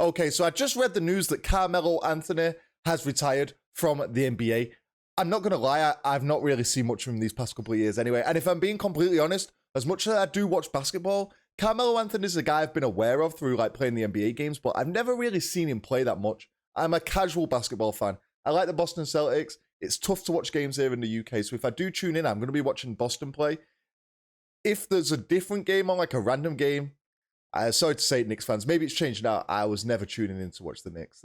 Okay, so I just read the news that Carmelo Anthony has retired from the NBA. I'm not going to lie, I've not really seen much from him these past couple of years anyway. And if I'm being completely honest, as much as I do watch basketball, Carmelo Anthony is a guy I've been aware of through like playing the NBA games, but I've never really seen him play that much. I'm a casual basketball fan. I like the Boston Celtics. It's tough to watch games here in the UK, so if I do tune in, I'm going to be watching Boston play. If there's a different game on, like a random game, sorry to say it, Knicks fans, maybe it's changed now. I was never tuning in to watch the Knicks.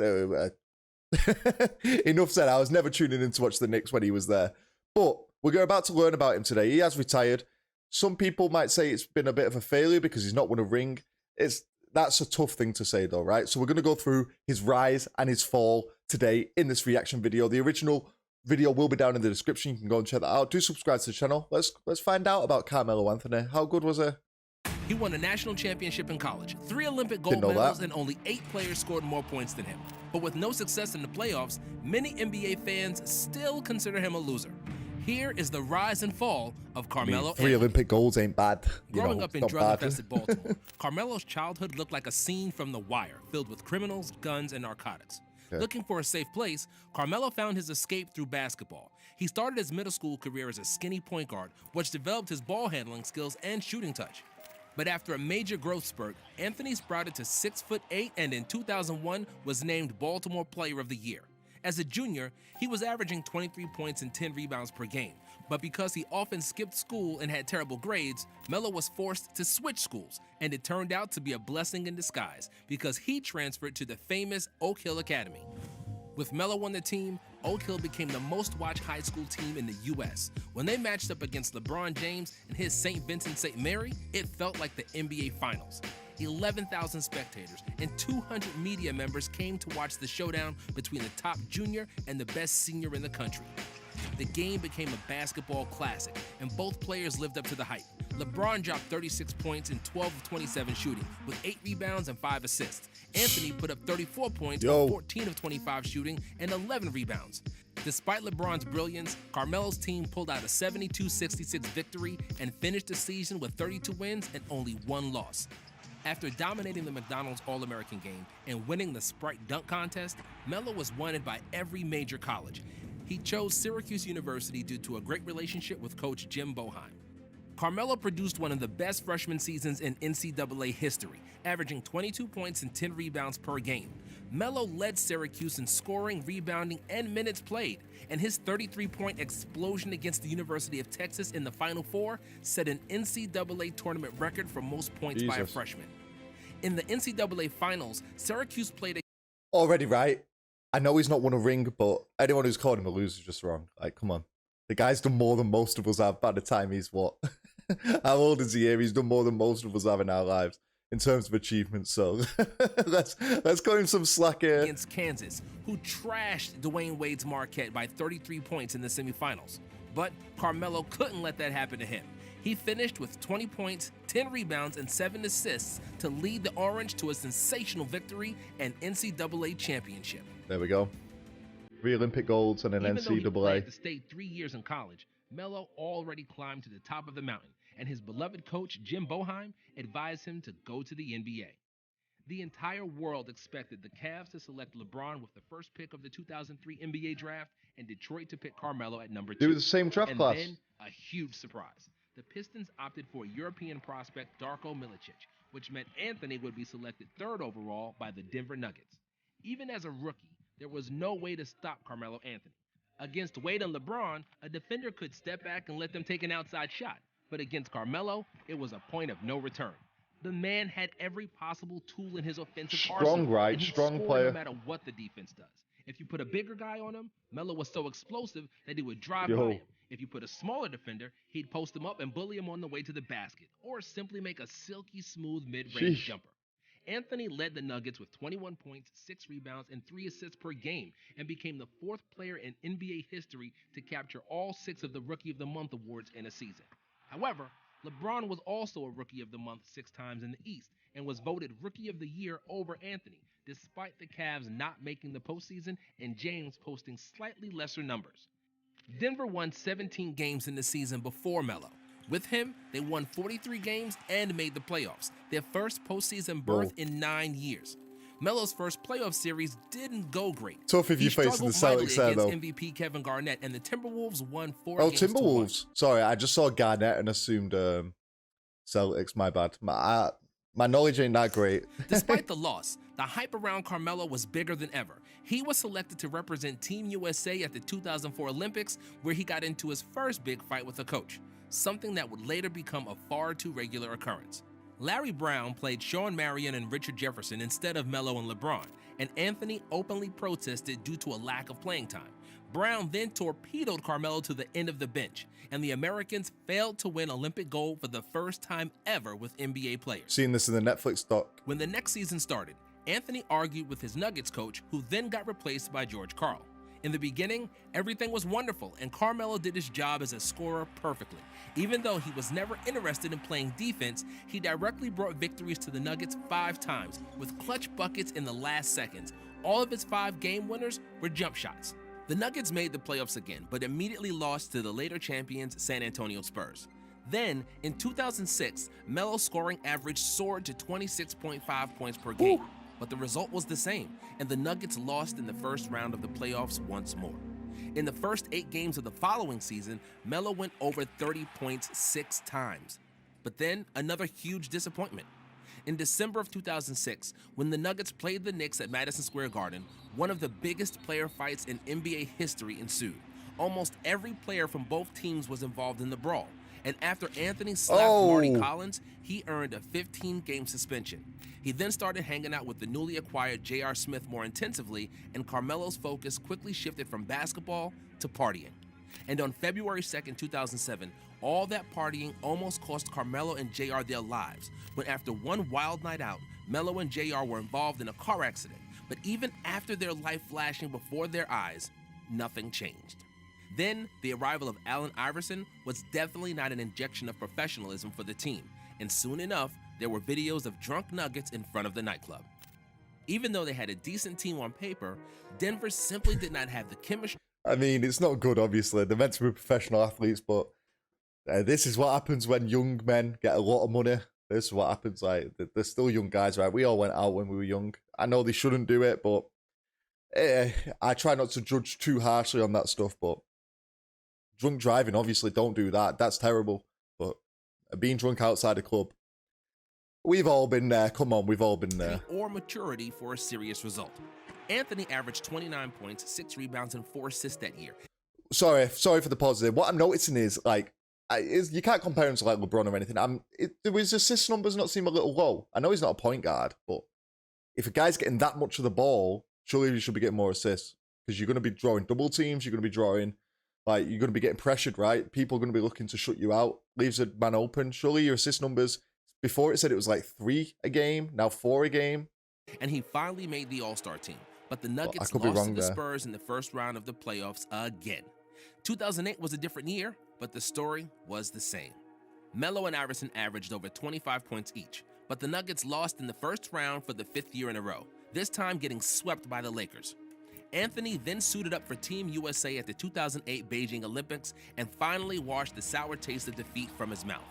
Enough said, I was never tuning in to watch the Knicks when he was there. But we're about to learn about him today. He has retired. Some people might say it's been a bit of a failure because he's not won a ring. That's a tough thing to say though, right? So we're going to go through his rise and his fall today in this reaction video. The original video will be down in the description. You can go and check that out. Do subscribe to the channel. Let's find out about Carmelo Anthony. How good was he? He won a national championship in college, 3 Olympic gold medals, and only 8 players scored more points than him. But with no success in the playoffs, many NBA fans still consider him a loser. Here is the rise and fall of Carmelo Anthony. 3 Olympic golds ain't bad. Growing up in drug-infested Baltimore, Carmelo's childhood looked like a scene from The Wire, filled with criminals, guns, and narcotics. Okay. Looking for a safe place, Carmelo found his escape through basketball. He started his middle school career as a skinny point guard, which developed his ball handling skills and shooting touch. But after a major growth spurt, Anthony sprouted to 6'8" and in 2001 was named Baltimore Player of the Year. As a junior, he was averaging 23 points and 10 rebounds per game. But because he often skipped school and had terrible grades, Melo was forced to switch schools, and it turned out to be a blessing in disguise because he transferred to the famous Oak Hill Academy. With Melo on the team, Oak Hill became the most-watched high school team in the U.S. When they matched up against LeBron James and his St. Vincent St. Mary, it felt like the NBA Finals. 11,000 spectators and 200 media members came to watch the showdown between the top junior and the best senior in the country. The game became a basketball classic, and both players lived up to the hype. LeBron dropped 36 points in 12 of 27 shooting, with 8 rebounds and 5 assists. Anthony put up 34 points on 14 of 25 shooting and 11 rebounds. Despite LeBron's brilliance, Carmelo's team pulled out a 72-66 victory and finished the season with 32 wins and only 1 loss. After dominating the McDonald's All-American game and winning the Sprite Dunk Contest, Melo was wanted by every major college. He chose Syracuse University due to a great relationship with coach Jim Boeheim. Carmelo produced one of the best freshman seasons in NCAA history, averaging 22 points and 10 rebounds per game. Melo led Syracuse in scoring, rebounding, and minutes played, and his 33-point explosion against the University of Texas in the Final Four set an NCAA tournament record for most points by a freshman. In the NCAA Finals, Syracuse played a... Already right. I know he's not won a ring, but anyone who's called him a loser is just wrong. Like, come on. The guy's done more than most of us have by the time he's what? How old is he here? He's done more than most of us have in our lives in terms of achievements. So let's cut him some slack here. Against Kansas, who trashed Dwayne Wade's Marquette by 33 points in the semifinals. But Carmelo couldn't let that happen to him. He finished with 20 points, 10 rebounds, and 7 assists to lead the Orange to a sensational victory and NCAA championship. There we go. 3 Olympic golds and an Even NCAA. Though he played the state 3 years in college, Melo already climbed to the top of the mountain, and his beloved coach Jim Boeheim advised him to go to the NBA. The entire world expected the Cavs to select LeBron with the first pick of the 2003 NBA draft and Detroit to pick Carmelo at number 2. They were the same draft class. And then a huge surprise. The Pistons opted for European prospect Darko Milicic, which meant Anthony would be selected 3rd overall by the Denver Nuggets. Even as a rookie, there was no way to stop Carmelo Anthony. Against Wade and LeBron, a defender could step back and let them take an outside shot. But against Carmelo, it was a point of no return. The man had every possible tool in his offensive arsenal. Right? Strong player. No matter what the defense does. If you put a bigger guy on him, Melo was so explosive that he would drive by him. If you put a smaller defender, he'd post him up and bully him on the way to the basket, or simply make a silky smooth mid-range jumper. Anthony led the Nuggets with 21 points, 6 rebounds, and 3 assists per game, and became the 4th player in NBA history to capture all 6 of the Rookie of the Month awards in a season. However, LeBron was also a Rookie of the Month 6 times in the East, and was voted Rookie of the Year over Anthony, despite the Cavs not making the postseason and James posting slightly lesser numbers. Denver won 17 games in the season before Melo. With him, they won 43 games and made the playoffs, their first postseason berth in 9 years. Melo's first playoff series didn't go great. Tough if He you're facing the struggled Celtics there, mightily though. against MVP Kevin Garnett, and the Timberwolves won 4 Oh, games to 1. Timberwolves. Sorry, I just saw Garnett and assumed Celtics. My bad. My knowledge ain't that great. Despite the loss, the hype around Carmelo was bigger than ever. He was selected to represent Team USA at the 2004 Olympics, where he got into his first big fight with a coach, something that would later become a far too regular occurrence. Larry Brown played Sean Marion and Richard Jefferson instead of Melo and LeBron, and Anthony openly protested due to a lack of playing time. Brown then torpedoed Carmelo to the end of the bench, and the Americans failed to win Olympic gold for the first time ever with NBA players. Seeing this in the Netflix doc. When the next season started, Anthony argued with his Nuggets coach, who then got replaced by George Karl. In the beginning, everything was wonderful, and Carmelo did his job as a scorer perfectly. Even though he was never interested in playing defense, he directly brought victories to the Nuggets 5 times, with clutch buckets in the last seconds. All of his 5 game winners were jump shots. The Nuggets made the playoffs again, but immediately lost to the later champions San Antonio Spurs. Then, in 2006, Melo's scoring average soared to 26.5 points per game. But the result was the same, and the Nuggets lost in the first round of the playoffs once more. In the first 8 games of the following season, Melo went over 30 points 6 times. But then, another huge disappointment. In December of 2006, when the Nuggets played the Knicks at Madison Square Garden, one of the biggest player fights in NBA history ensued. Almost every player from both teams was involved in the brawl, and after Anthony slapped Marty Collins, he earned a 15-game suspension. He then started hanging out with the newly acquired J.R. Smith more intensively, and Carmelo's focus quickly shifted from basketball to partying. And on February 2nd, 2007, all that partying almost cost Carmelo and J.R. their lives, when after one wild night out, Melo and J.R. were involved in a car accident. But even after their life flashing before their eyes, nothing changed. Then, the arrival of Allen Iverson was definitely not an injection of professionalism for the team, and soon enough, there were videos of drunk Nuggets in front of the nightclub. Even though they had a decent team on paper, Denver simply did not have the chemistry. I mean, it's not good, obviously. They're meant to be professional athletes, but this is what happens when young men get a lot of money. This is what happens. Like, they're still young guys, right? We all went out when we were young. I know they shouldn't do it, but I try not to judge too harshly on that stuff, but drunk driving, obviously, don't do that. That's terrible. But being drunk outside a club, we've all been there. Come on, we've all been there. Or maturity for a serious result. Anthony averaged 29 points, 6 rebounds, and 4 assists that year. Sorry for the positive. What I'm noticing is, like, you can't compare him to like LeBron or anything. Do his assist numbers not seem a little low? I know he's not a point guard, but if a guy's getting that much of the ball, surely he should be getting more assists, because you're going to be drawing double teams. You're going to be drawing, like, you're going to be getting pressured, right? People are going to be looking to shut you out. Leaves a man open. Surely your assist numbers, before it said it was like 3 a game, now 4 a game. And he finally made the All-Star team. But the Nuggets lost to the Spurs in the first round of the playoffs again. 2008 was a different year, but the story was the same. Melo and Iverson averaged over 25 points each, but the Nuggets lost in the first round for the 5th year in a row, this time getting swept by the Lakers. Anthony then suited up for Team USA at the 2008 Beijing Olympics and finally washed the sour taste of defeat from his mouth.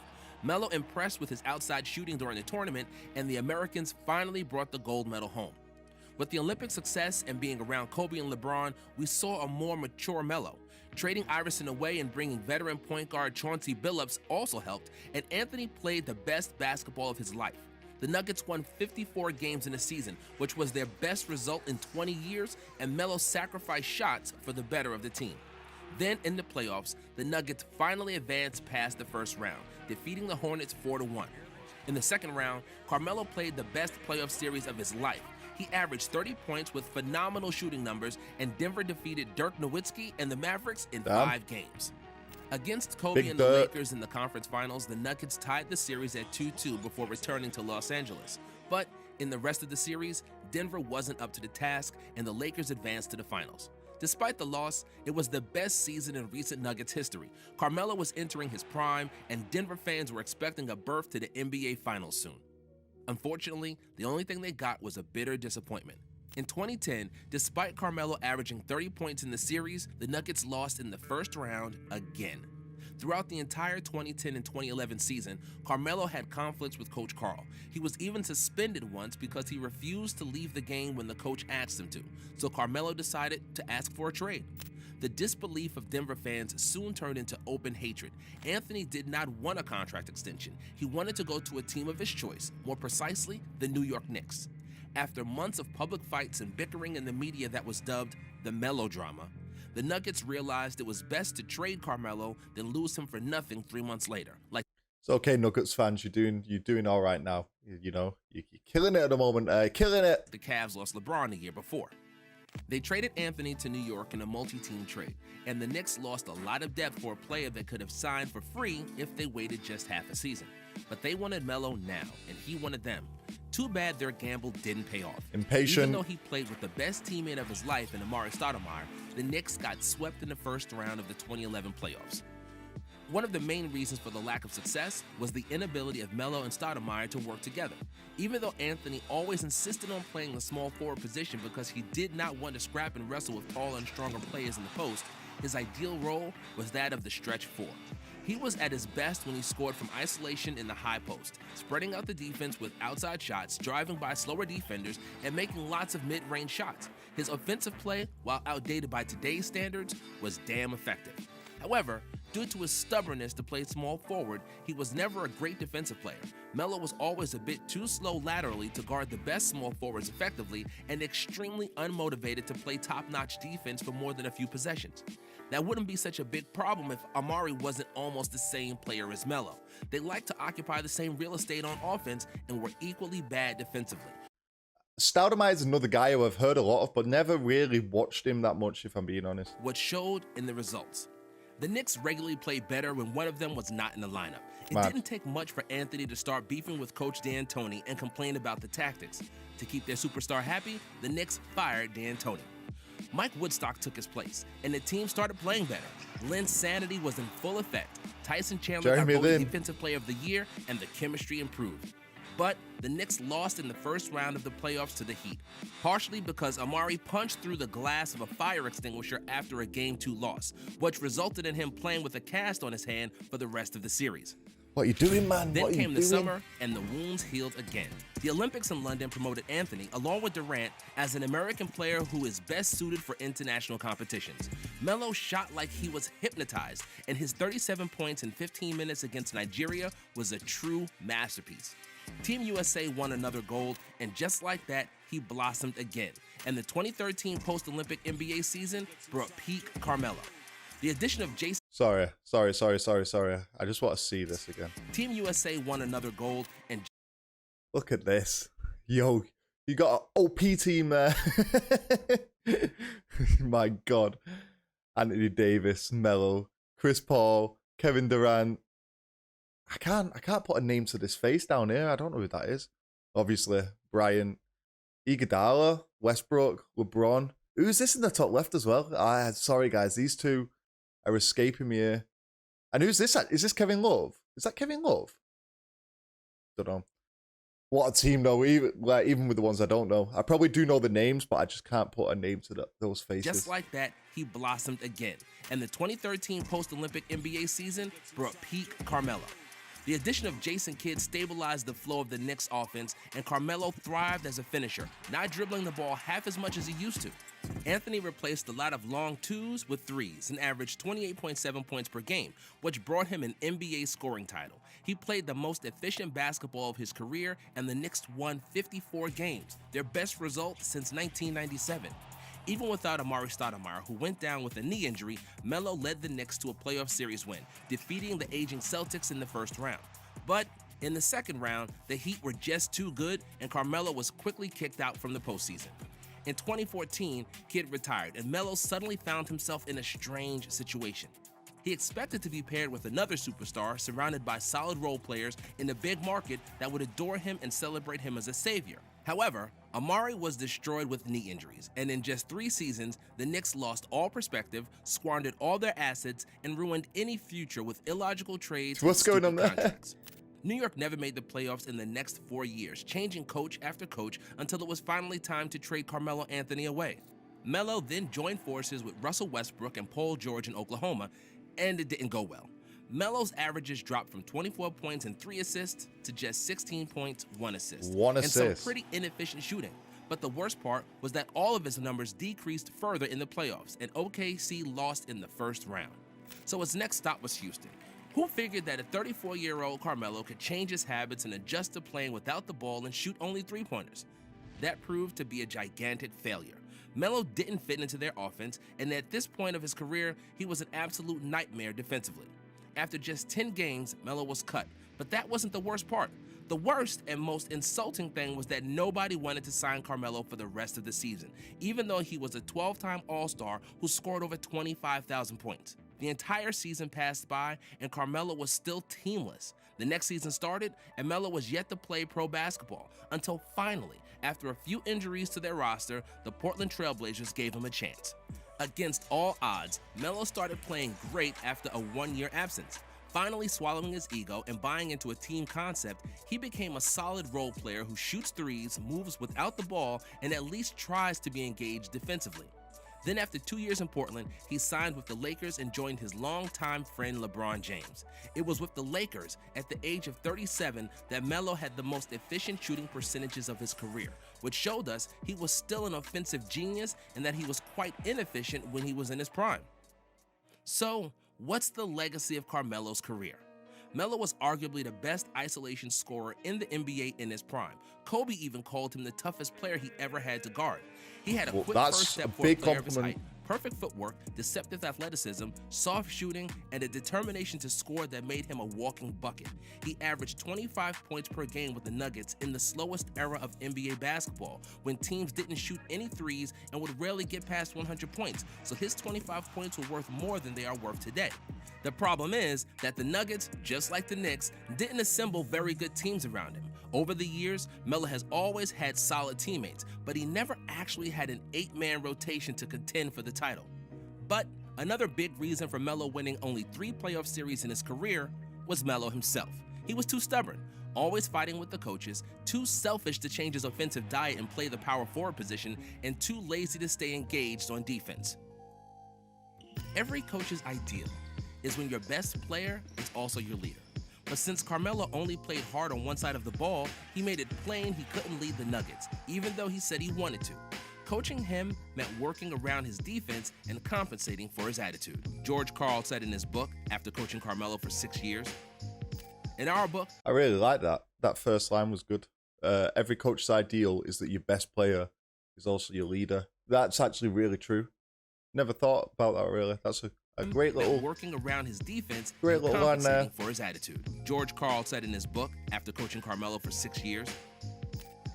Melo impressed with his outside shooting during the tournament, and the Americans finally brought the gold medal home. With the Olympic success and being around Kobe and LeBron, we saw a more mature Melo. Trading Iverson away and bringing veteran point guard Chauncey Billups also helped, and Anthony played the best basketball of his life. The Nuggets won 54 games in a season, which was their best result in 20 years, and Melo sacrificed shots for the better of the team. Then in the playoffs, the Nuggets finally advanced past the first round, defeating the Hornets 4-1. In the second round, Carmelo played the best playoff series of his life. He averaged 30 points with phenomenal shooting numbers, and Denver defeated Dirk Nowitzki and the Mavericks in 5 games. Against Kobe and the Lakers in the conference finals, the Nuggets tied the series at 2-2 before returning to Los Angeles. But in the rest of the series, Denver wasn't up to the task, and the Lakers advanced to the finals. Despite the loss, it was the best season in recent Nuggets history. Carmelo was entering his prime, and Denver fans were expecting a berth to the NBA Finals soon. Unfortunately, the only thing they got was a bitter disappointment. In 2010, despite Carmelo averaging 30 points in the series, the Nuggets lost in the first round again. Throughout the entire 2010 and 2011 season, Carmelo had conflicts with Coach Carl. He was even suspended once because he refused to leave the game when the coach asked him to, so Carmelo decided to ask for a trade. The disbelief of Denver fans soon turned into open hatred. Anthony did not want a contract extension. He wanted to go to a team of his choice, more precisely, the New York Knicks. After months of public fights and bickering in the media that was dubbed the melodrama, the Nuggets realized it was best to trade Carmelo than lose him for nothing 3 months later. It's okay, Nuggets fans, you're doing all right now. You know, you're killing it at the moment. Killing it. The Cavs lost LeBron the year before. They traded Anthony to New York in a multi-team trade, and the Knicks lost a lot of depth for a player that could have signed for free if they waited just half a season. But they wanted Melo now, and he wanted them. Too bad their gamble didn't pay off. Impatient. Even though he played with the best teammate of his life in Amari Stoudemire, the Knicks got swept in the first round of the 2011 playoffs. One of the main reasons for the lack of success was the inability of Melo and Stoudemire to work together. Even though Anthony always insisted on playing the small forward position because he did not want to scrap and wrestle with taller and stronger players in the post, his ideal role was that of the stretch four. He was at his best when he scored from isolation in the high post, spreading out the defense with outside shots, driving by slower defenders, and making lots of mid-range shots. His offensive play, while outdated by today's standards, was damn effective. However, due to his stubbornness to play small forward, he was never a great defensive player. Melo was always a bit too slow laterally to guard the best small forwards effectively and extremely unmotivated to play top-notch defense for more than a few possessions. That wouldn't be such a big problem if Amari wasn't almost the same player as Melo. They liked to occupy the same real estate on offense and were equally bad defensively. Stoudemire is another guy who I've heard a lot of, but never really watched him that much, if I'm being honest. What showed in the results. The Knicks regularly played better when one of them was not in the lineup. It didn't take much for Anthony to start beefing with Coach D'Antoni and complain about the tactics. To keep their superstar happy, the Knicks fired D'Antoni. Mike Woodstock took his place, and the team started playing better. Lynn's sanity was in full effect. Tyson Chandler got voted Defensive Player of the Year, and the chemistry improved. But the Knicks lost in the first round of the playoffs to the Heat, partially because Amari punched through the glass of a fire extinguisher after a Game 2 loss, which resulted in him playing with a cast on his hand for the rest of the series. What are you doing, man? Then came the summer, and the wounds healed again. The Olympics in London promoted Anthony, along with Durant, as an American player who is best suited for international competitions. Melo shot like he was hypnotized, and his 37 points in 15 minutes against Nigeria was a true masterpiece. Team USA won another gold, and just like that, he blossomed again. And the 2013 post-Olympic NBA season brought peak Carmelo. The addition of Jason... Sorry. I just want to see this again. Team USA won another gold, and... Look at this. Yo, you got an OP team there. My God. Anthony Davis, Melo, Chris Paul, Kevin Durant. I can't put a name to this face down here. I don't know who that is. Obviously, Bryant, Iguodala, Westbrook, LeBron. Who's this in the top left as well? Sorry, guys. These two are escaping me here. And who's this? Is this Kevin Love? Is that Kevin Love? Don't know. What a team, though. Even with the ones I don't know. I probably do know the names, but I just can't put a name to those faces. Just like that, he blossomed again. And the 2013 post-Olympic NBA season brought peak Carmelo. The addition of Jason Kidd stabilized the flow of the Knicks offense, and Carmelo thrived as a finisher, not dribbling the ball half as much as he used to. Anthony replaced a lot of long twos with threes and averaged 28.7 points per game, which brought him an NBA scoring title. He played the most efficient basketball of his career, and the Knicks won 54 games, their best result since 1997. Even without Amari Stoudemire, who went down with a knee injury, Melo led the Knicks to a playoff series win, defeating the aging Celtics in the first round. But in the second round, the Heat were just too good, and Carmelo was quickly kicked out from the postseason. In 2014, Kidd retired, and Melo suddenly found himself in a strange situation. He expected to be paired with another superstar surrounded by solid role players in a big market that would adore him and celebrate him as a savior. However, Amari was destroyed with knee injuries, and in just 3 seasons, the Knicks lost all perspective, squandered all their assets, and ruined any future with illogical trades. What's going on there? Contracts. New York never made the playoffs in the next 4 years, changing coach after coach until it was finally time to trade Carmelo Anthony away. Melo then joined forces with Russell Westbrook and Paul George in Oklahoma, and it didn't go well. Melo's averages dropped from 24 points and 3 assists to just 16 points, 1 assist. 1 And some assist. pretty inefficient shooting. But the worst part was that all of his numbers decreased further in the playoffs, and OKC lost in the first round. So his next stop was Houston. Who figured that a 34-year-old Carmelo could change his habits and adjust to playing without the ball and shoot only three-pointers? That proved to be a gigantic failure. Melo didn't fit into their offense, and at this point of his career, he was an absolute nightmare defensively. After just 10 games, Melo was cut, but that wasn't the worst part. The worst and most insulting thing was that nobody wanted to sign Carmelo for the rest of the season, even though he was a 12-time All-Star who scored over 25,000 points. The entire season passed by, and Carmelo was still teamless. The next season started, and Melo was yet to play pro basketball, until finally, after a few injuries to their roster, the Portland Trail Blazers gave him a chance. Against all odds, Melo started playing great after a one-year absence. Finally swallowing his ego and buying into a team concept, he became a solid role player who shoots threes, moves without the ball, and at least tries to be engaged defensively. Then after 2 years in Portland, he signed with the Lakers and joined his longtime friend LeBron James. It was with the Lakers, at the age of 37, that Melo had the most efficient shooting percentages of his career, which showed us he was still an offensive genius and that he was quite inefficient when he was in his prime. So, what's the legacy of Carmelo's career? Melo was arguably the best isolation scorer in the NBA in his prime. Kobe even called him the toughest player he ever had to guard. He had a quick first step for a player of his height, perfect footwork, deceptive athleticism, soft shooting, and a determination to score that made him a walking bucket. He averaged 25 points per game with the Nuggets in the slowest era of NBA basketball, when teams didn't shoot any threes and would rarely get past 100 points, so his 25 points were worth more than they are worth today. The problem is that the Nuggets, just like the Knicks, didn't assemble very good teams around him. Over the years, Melo has always had solid teammates, but he never actually had an 8-man rotation to contend for the title. But another big reason for Melo winning only 3 playoff series in his career was Melo himself. He was too stubborn, always fighting with the coaches, too selfish to change his offensive diet and play the power forward position, and too lazy to stay engaged on defense. Every coach's ideal is when your best player is also your leader. But since Carmelo only played hard on one side of the ball, he made it plain he couldn't lead the Nuggets, even though he said he wanted to. Coaching him meant working around his defense and compensating for his attitude. George Karl said in his book, after coaching Carmelo for 6 years, in our book, I really like that. That first line was good. Every coach's ideal is that your best player is also your leader. That's actually really true. Never thought about that really. That's a great little working around his defense, great little line there for his attitude. George Karl said in his book, after coaching Carmelo for 6 years,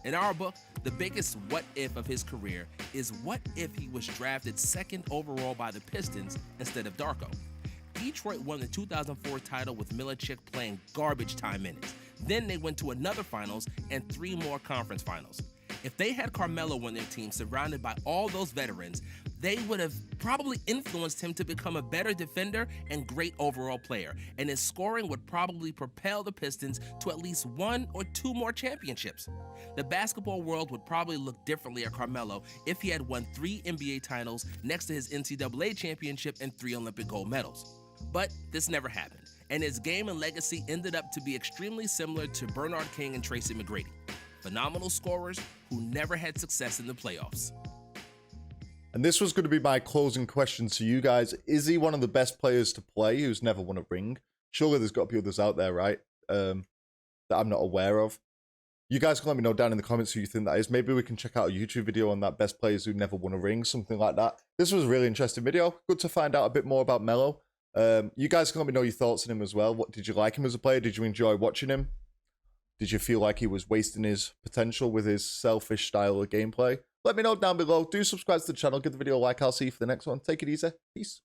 in our book, the biggest what if of his career is what if he was drafted 2nd overall by the Pistons instead of Darko. Detroit won the 2004 title with Milicic playing garbage time minutes. Then they went to another finals and 3 more conference finals. If they had Carmelo on their team surrounded by all those veterans, they would have probably influenced him to become a better defender and great overall player, and his scoring would probably propel the Pistons to at least 1 or 2 more championships. The basketball world would probably look differently at Carmelo if he had won 3 NBA titles next to his NCAA championship and 3 Olympic gold medals. But this never happened, and his game and legacy ended up to be extremely similar to Bernard King and Tracy McGrady. Phenomenal scorers who never had success in the playoffs. And this was going to be my closing question to you guys. Is he one of the best players to play who's never won a ring? Surely there's got to be others out there, right? That I'm not aware of. You guys can let me know down in the comments who you think that is. Maybe we can check out a YouTube video on that, best players who never won a ring, something like that. This was a really interesting video. Good to find out a bit more about Melo. You guys can let me know your thoughts on him as well. What did you like him as a player? Did you enjoy watching him? Did you feel like he was wasting his potential with his selfish style of gameplay? Let me know down below. Do subscribe to the channel. Give the video a like. I'll see you for the next one. Take it easy. Peace.